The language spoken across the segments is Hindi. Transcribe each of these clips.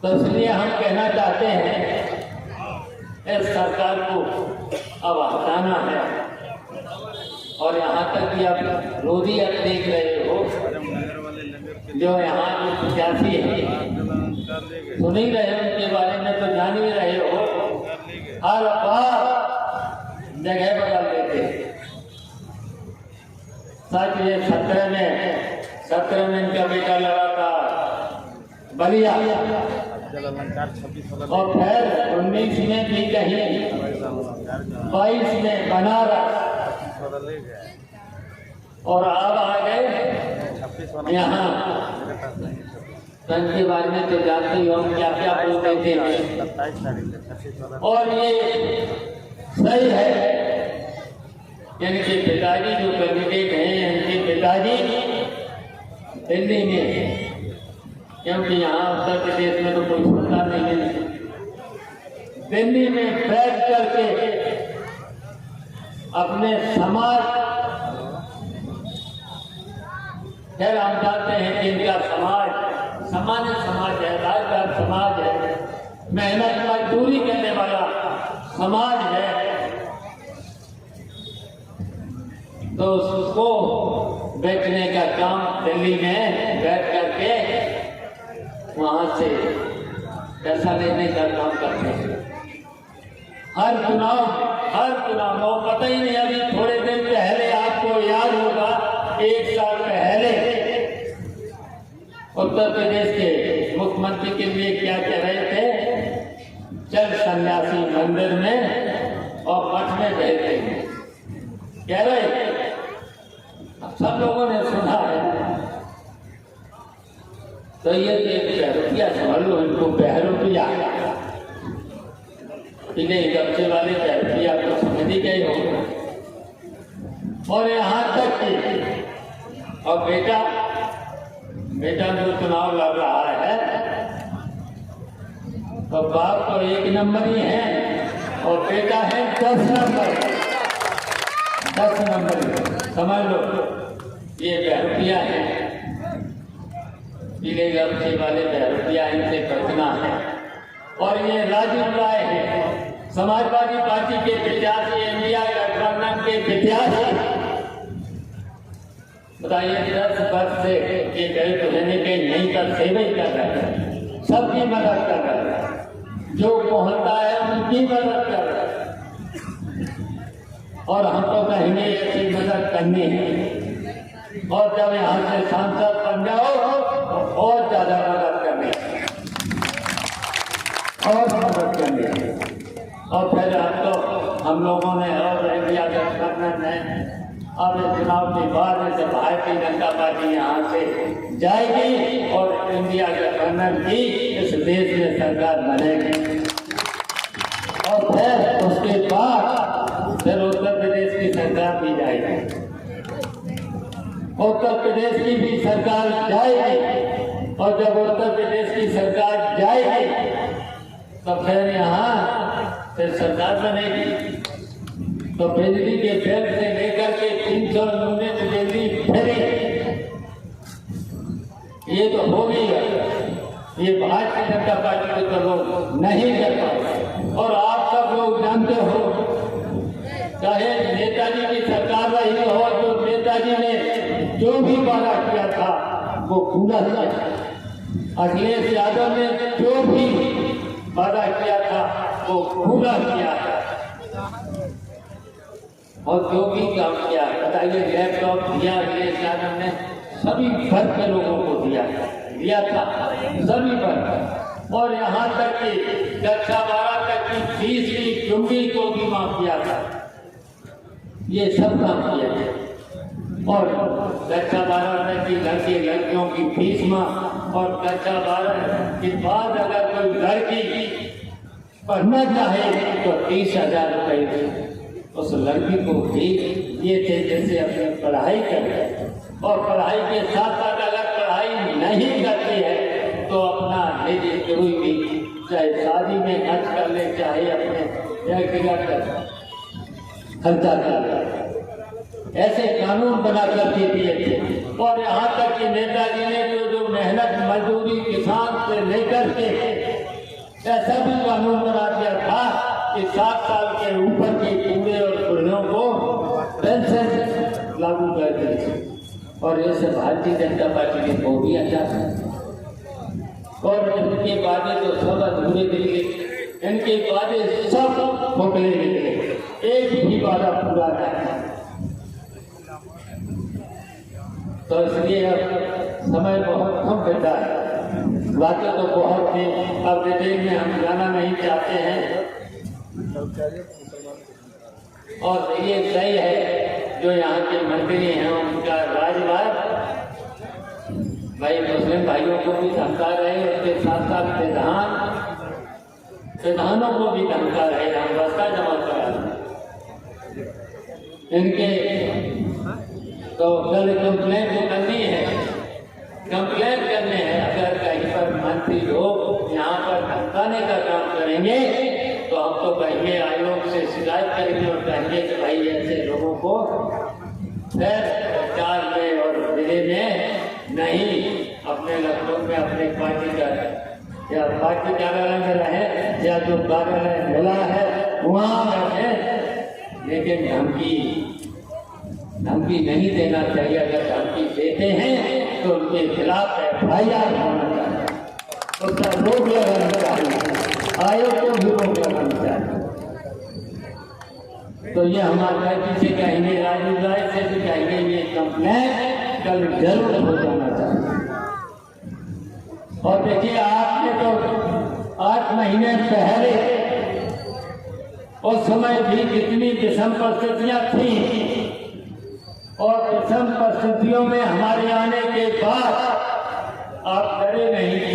तो इसलिए हम कहना चाहते हैं इस सरकार को अब हटाना है। और यहाँ तक कि आप रोजी आप देख रहे हो, जो यहाँ के प्रत्याशी हैं सुन ही रहे हो, उनके बारे में तो जान ही रहे हो, हर बार जगह बदल देते हैं। सच ये 17 में इनका बेटा लड़ा था बलिया, और फिर 19 में भी कहीं, 22 में बनारस, और अब आ गए यहाँ। के बारे में तो जानते ही हम क्या क्या बोलते थे। और ये सही है, इनके पिताजी जो कैंडिडेट हैं, इनके पिताजी दिल्ली में, क्योंकि यहाँ उत्तर प्रदेश में तो कोई सुनता नहीं है, दिल्ली में बैठ करके अपने समाज, खैर हम जानते हैं कि इनका समाज सामान्य समाज है, राजदार समाज है, मेहनत मजदूरी करने वाला समाज है, तो उसको बेचने का काम दिल्ली में बैठ करके वहां से पैसा लेने का काम करते हैं। हर चुनाव वो पता ही नहीं, अभी थोड़े दिन पहले आपको याद होगा, 1 साल पहले उत्तर प्रदेश के मुख्यमंत्री के लिए क्या कह रहे थे, चल सन्यासी मंदिर में और मठ में रहते हैं, कह रहे थे। सब लोगों ने सुना है। तो ये रुपया समझ लो, इनको 1 रुपया गपचे वाले रुपया तो समझ ही गए हो। और यहाँ तक कि और बेटा जो चुनाव लड़ रहा है, तो बाप तो 1 नंबर ही है और बेटा है 10 नंबर। समझ लो, ये 1 रुपया है, पीले गपचे वाले 1 रुपया, इनसे बचना है। और ये राजीव राय है, समाजवादी पार्टी के प्रत्याशी, इंडिया गठबंधन के प्रत्याशी। बताइए, 10 वर्ष से ये गरीब रहने के नहीं कर सेवा ही कर रहे हैं, सबकी मदद कर रहे हैं, जो पहुंचता है उनकी मदद कर रहे हैं। और हमको कहेंगे ऐसी मदद करनी है, और जब यहाँ से सांसद बन जाओ और ज्यादा मदद करनी है। और फिर हम लोगों ने और इंडिया गठबंधन ने अब इस चुनाव के बाद से भारतीय जनता पार्टी यहाँ से जाएगी और इंडिया गठबंधन की इस देश में सरकार बनेगी। और फिर उसके बाद फिर उत्तर प्रदेश की सरकार भी जाएगी, उत्तर प्रदेश की भी सरकार जाएगी। और जब उत्तर प्रदेश की सरकार जाएगी तो फिर यहाँ फिर सरकार बनेगी। तो बिजली के बिल से लेकर के 300 यूनिट बिजली फ्री, ये तो हो गई है। ये भारतीय जनता पार्टी के तो लोग नहीं कर पाए। और आप सब लोग जानते हो, चाहे नेताजी की सरकार रही हो, तो नेताजी ने जो भी वादा किया था वो पूरा किया। अखिलेश यादव ने जो भी वादा किया था वो पूरा किया और जो भी काम किया। बताइए, लैपटॉप दिया अखिलेश यादव ने, सभी वर्ग के लोगों को दिया था, सभी वर्ग। और यहाँ तक कि कक्षा 12 तक की फीस की चुंगी को भी माफ किया था। ये सब काम किया है। और कक्षा 12 तक की लड़कियों की फीस माफ, और कक्षा 12 के बाद अगर कोई लड़की पढ़ना चाहे तो 30,000 रुपये उस लड़की को भी ये थे, जैसे अपनी पढ़ाई करे। और पढ़ाई के साथ साथ अगर पढ़ाई नहीं करती है तो अपना निजी कोई भी, चाहे शादी में खर्च कर ले, चाहे अपने व्यक्तिगत खर्चा कर ले, ऐसे कानून बना करके दिए थे। और यहाँ तक कि नेताजी ने जो मेहनत मजदूरी किसान से लेकर के ऐसा भी कानून बना दिया था कि 7 साल के ऊपर के बूढ़े और बुढ़ियों को पेंशन लागू कर दी। और ऐसे भारतीय जनता पार्टी ने वो भी अच्छा था। और इनके वादे तो सब अधूरे निकले, इनके वादे सब खोखले निकले, एक भी वादा पूरा नहीं। तो इसलिए अब समय बहुत कम बचा है, बातें तो बहुत थी। अब डिटेल में हम जाना नहीं चाहते हैं। और ये सही है जो यहाँ के मंत्री हैं उनका राजभार भाई मुस्लिम भाइयों को भी धमका रहे, उसके साथ साथ विधानों को भी धमका रहे। हम बस्ता जमा करा इनके तो कल कंप्लेंट करनी है, कंप्लेंट करने हैं। अगर कहीं पर मंत्री लोग यहाँ पर धमकाने का काम करेंगे तो हम तो कहेंगे आयोग से शिकायत करेंगे और कहेंगे कि भाई ऐसे लोगों को फिर चार में और जिले में नहीं, अपने लखनऊ में अपने पार्टी का या पार्टी कार्यालय में रहे या जो कार्यालय मिला है वहाँ रहे, लेकिन धमकी नहीं देना चाहिए। अगर धमकी देते हैं तो उनके खिलाफ FIR होना चाहिए, उसका रोक लगाना चाहिए, आयोग को भी रोक लगाना चाहिए। तो ये हमारे पीछे कहेंगे, राजीव राय से भी कहेंगे ये कंप्लेंट कल जरूर हो जाना चाहिए। और देखिए आपने तो 8 महीने पहले उस समय भी कितनी विषम परिस्थितियां थी, और विषम परिस्थितियों में हमारे आने के बाद आप डरे नहीं थे,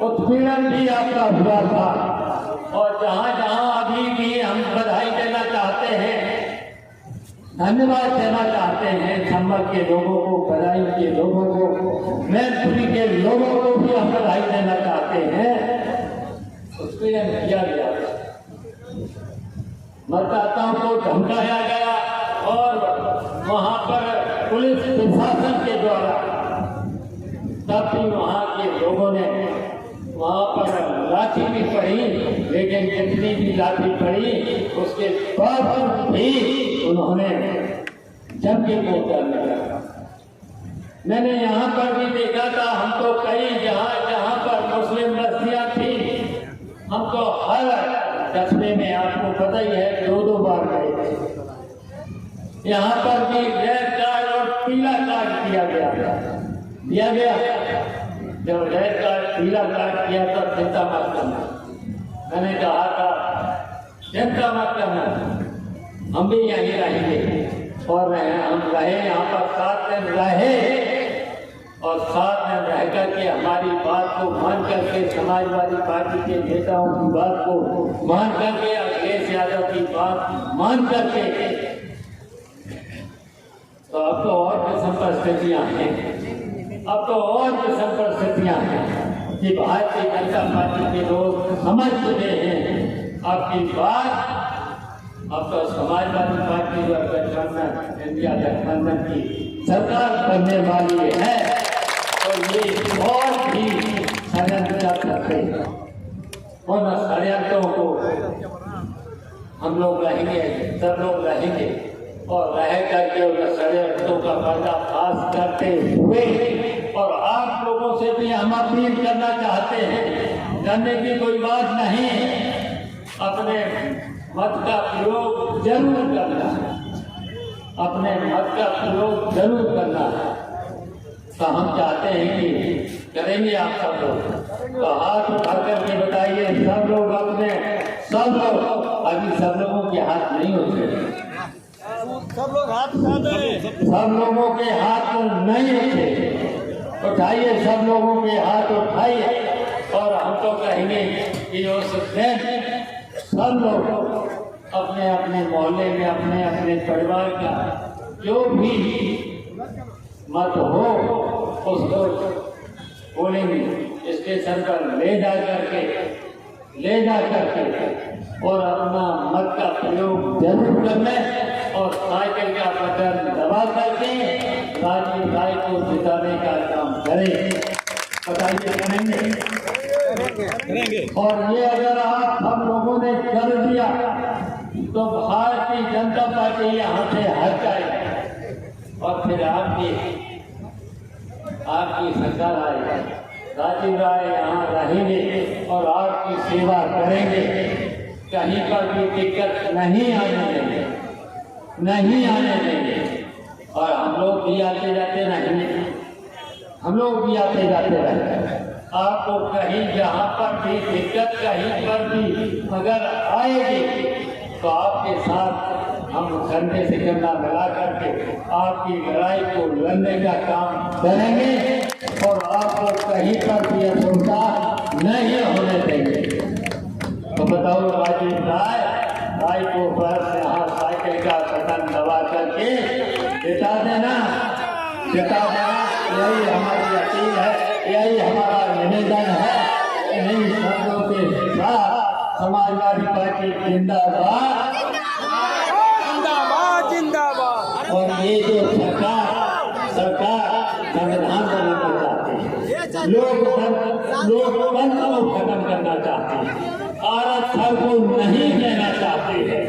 उत्पीड़न भी आपका हुआ था। और जहां जहां अभी भी हम बधाई देना चाहते हैं, धन्यवाद देना चाहते हैं संभल के लोगों को, बधाई के लोगों को, मैनपुरी के लोगों को भी हम बधाई देना चाहते हैं। उत्पीड़न किया गया, मतदाताओं को धमकाया गया और वहां पर पुलिस प्रशासन के द्वारा तब भी वहां के लोगों ने वहां पर लाठी भी पड़ी, लेकिन जितनी भी लाठी पड़ी उसके बावजूद भी उन्होंने जम के वोट डालने लगा। मैंने यहाँ पर भी देखा था, हम तो कई जहाँ पर मुस्लिम बस्तियां थी, हम तो हर कस्बे में आपको पता ही है 2-2 बार गए थे। यहाँ पर भी रेड कार्ड और पीला कार्ड दिया गया। जब रेड कार्ड पीला कार्ड किया तब चिंता मत करना, मैंने कहा था चिंता मत करना, हम भी यहीं रहेंगे। और हम रहे यहाँ पर 7 दिन रहे, और 7 दिन रह करके हमारी बात को मान करके, समाजवादी पार्टी के नेताओं की बात को मान करके, अखिलेश यादव की बात मान करके, तो अब तो और विषम परिस्थितियां हैं, अब तो और विषम परिस्थितियां हैं कि भारतीय जनता पार्टी के लोग समझ चुके हैं आपकी बात। अब तो समाजवादी पार्टी जो गठबंधन, इंडिया गठबंधन की सरकार बनने वाली है, तो ये और भी षड्यंत्र कर सकते हैं। उन षड्यंत्रों को हम लोग रहेंगे, सब लोग रहेंगे, और रह करके उन षड्यंत्रों का पर्दाफाश करते हुए, और आप लोगों से भी हम अपील करना चाहते हैं, करने की कोई बात नहीं, अपने मत का प्रयोग जरूर करना है, अपने मत का प्रयोग जरूर करना है। तो हम चाहते हैं कि करेंगे आप सब लोग, तो हाथ उठा करके बताइए सब लोग, अपने सब लोग, अभी सब लोगों के हाथ नहीं होते, सब लोग हाथ उठाते हैं, सब लोगों के हाथ नहीं होते, उठाइए, सब लोगों के हाथ उठाइए। और हम तो कहेंगे कि उस दिन सब लोग अपने अपने मोहल्ले में, अपने अपने परिवार का जो भी मत हो उसको बोलेंगे, स्टेशन पर ले जा करके और अपना मत का प्रयोग जरूर करना, और साइकिल का बटन दबा करके राजीव राय को जिताने का काम करें। बताइए करेंगे? करेंगे। और ये अगर आप हम लोगों ने कर दिया तो भारतीय जनता पार्टी यहाँ से हट जाएगी और फिर आपकी सरकार आएगी। राजीव राय यहाँ रहेंगे और आपकी सेवा करेंगे। कहीं पर भी दिक्कत नहीं आने देंगे, नहीं आने देंगे। और हम लोग भी आते जाते रहेंगे, हम लोग भी आते जाते रहेंगे। आपको कहीं जहाँ पर भी दिक्कत कहीं पर भी अगर आएगी तो आपके साथ हम कंधे से कंधा मिला करके आपकी लड़ाई को लड़ने का काम करेंगे और आपको कहीं पर भी असुविधा नहीं होने देंगे। तो बताओ राजीव राय को बस यहाँ साइकिल का बटन दबा करके जिता देना। यही हमारी अपील है, यही हमारा निवेदन है। इन्हीं शब्दों के साथ समाजवादी पार्टी जिंदाबाद। और ये जो सरकार संविधान बनाना चाहती है, लोकतंत्र को खत्म करना चाहती है, आरक्षण को नहीं देना चाहती है,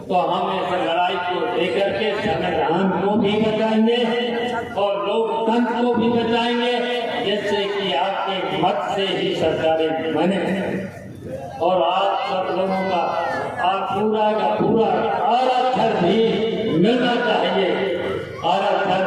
तो हम इस लड़ाई को लेकर के संविधान को भी बचाएंगे और लोकतंत्र को भी बचाएंगे, जिससे कि आपके मत से ही सरकारें बने और आप सब लोगों का पूरा का पूरा आरक्षण भी मिलना चाहिए। आरक्षण